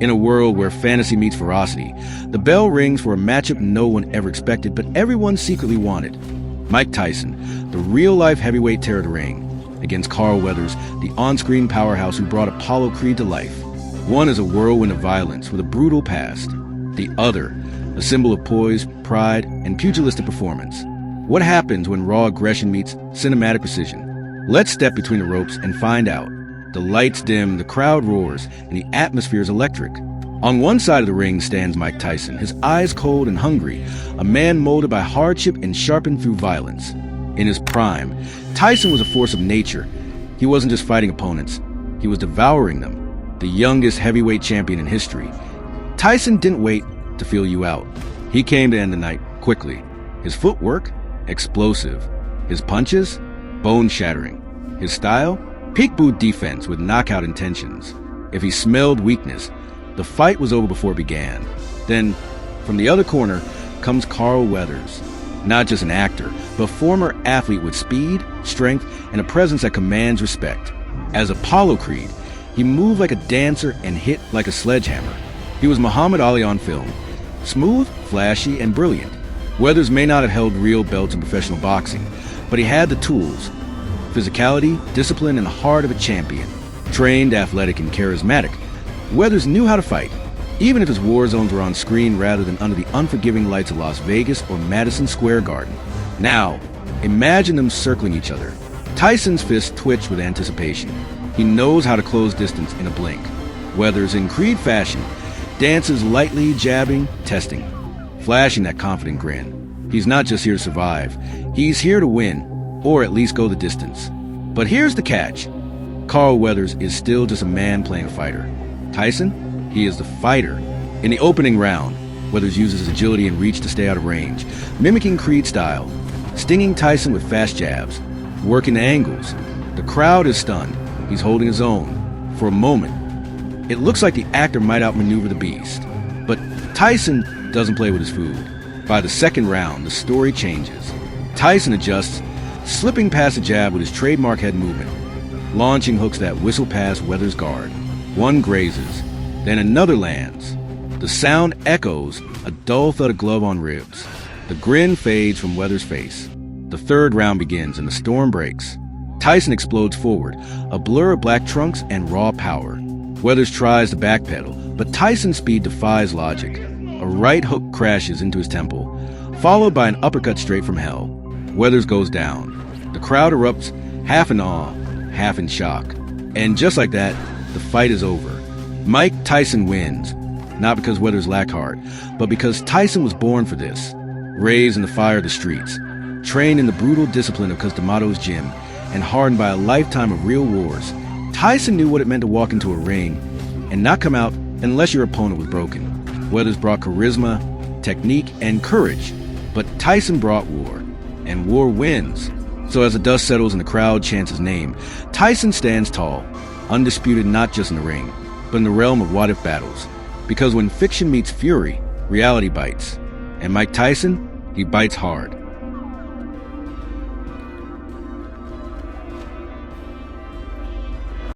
In a world where fantasy meets ferocity, the bell rings for a matchup no one ever expected, but everyone secretly wanted. Mike Tyson, the real-life heavyweight terror of the ring, against Carl Weathers, the on-screen powerhouse who brought Apollo Creed to life. One is a whirlwind of violence with a brutal past. The other, a symbol of poise, pride, and pugilistic performance. What happens when raw aggression meets cinematic precision? Let's step between the ropes and find out. The lights dim, the crowd roars, and the atmosphere is electric. On one side of the ring stands Mike Tyson, his eyes cold and hungry, a man molded by hardship and sharpened through violence. In his prime, Tyson was a force of nature. He wasn't just fighting opponents, he was devouring them. The youngest heavyweight champion in history. Tyson didn't wait to feel you out. He came to end the night quickly. His footwork, explosive. His punches, bone-shattering. His style, peak boot defense with knockout intentions. If he smelled weakness, the fight was over before it began. Then, from the other corner, comes Carl Weathers. Not just an actor, but former athlete with speed, strength, and a presence that commands respect. As Apollo Creed, he moved like a dancer and hit like a sledgehammer. He was Muhammad Ali on film. Smooth, flashy, and brilliant. Weathers may not have held real belts in professional boxing, but he had the tools. Physicality, discipline, and the heart of a champion. Trained, athletic, and charismatic, Weathers knew how to fight, even if his war zones were on screen rather than under the unforgiving lights of Las Vegas or Madison Square Garden. Now, imagine them circling each other. Tyson's fists twitch with anticipation. He knows how to close distance in a blink. Weathers, in Creed fashion, dances lightly, jabbing, testing, flashing that confident grin. He's not just here to survive. He's here to win, or at least go the distance. But here's the catch. Carl Weathers is still just a man playing a fighter. Tyson, he is the fighter. In the opening round, Weathers uses his agility and reach to stay out of range, mimicking Creed's style, stinging Tyson with fast jabs, working the angles. The crowd is stunned. He's holding his own. For a moment, it looks like the actor might outmaneuver the beast. But Tyson doesn't play with his food. By the second round, the story changes. Tyson adjusts, slipping past a jab with his trademark head movement, launching hooks that whistle past Weathers' guard. One grazes, then another lands. The sound echoes, a dull thud of glove on ribs. The grin fades from Weathers' face. The third round begins and the storm breaks. Tyson explodes forward, a blur of black trunks and raw power. Weathers tries to backpedal, but Tyson's speed defies logic. A right hook crashes into his temple, followed by an uppercut straight from hell. Weathers goes down. The crowd erupts, half in awe, half in shock. And just like that, the fight is over. Mike Tyson wins, not because Weathers lacked heart, but because Tyson was born for this. Raised in the fire of the streets, trained in the brutal discipline of Cus D'Amato's gym, and hardened by a lifetime of real wars, Tyson knew what it meant to walk into a ring and not come out unless your opponent was broken. Weathers brought charisma, technique, and courage, but Tyson brought war, and war wins. So as the dust settles and the crowd chants his name, Tyson stands tall, undisputed not just in the ring, but in the realm of what-if battles. Because when fiction meets fury, reality bites. And Mike Tyson, he bites hard.